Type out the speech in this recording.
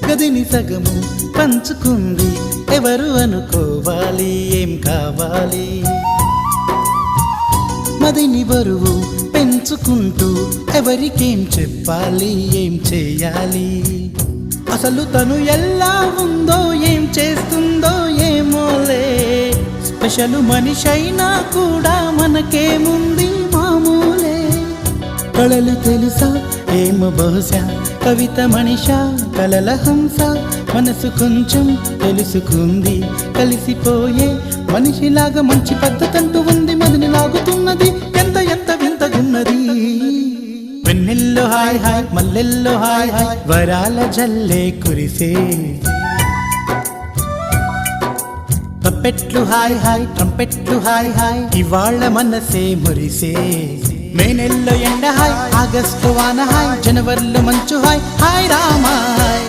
గదిని సగము పంచుకుంది ఎవరు అనుకోవాలి ఏం కావాలి మదిని బరువు పెంచుకుంటూ ఎవరికేం చెప్పాలి ఏం చేయాలి అసలు తను ఎలా ఉందో ఏం చేస్తుందో ఏమోలే స్పెషల్ మనిషైనా కూడా మనకేముంది మామూలే కళలు తెలుసా ఏమో బహుశా కవిత మనిషా కలల హంస మనసు కొంచెం తెలుసుకుంది కలిసిపోయే మనిషిలాగా మంచి పద్ధతంటూ ఉంది మదిని లాగుతున్నది ఎంత ఎంత వింతగున్నది వెన్నెల్లో హాయ్ హాయ్ మల్లెల్లో హాయ్ హాయ్ వరాల జల్లే కురిసే తప్పెట్లు హాయ్ హాయ్ ట్రంపెట్లు హాయ్ హాయ్ ఇవాళ మనసే మురిసే మే నెలలో ఎండ హాయ్ ఆగస్టు వాన హాయ్ జనవరిలో మంచు హాయ్ హాయ్ రామాయ్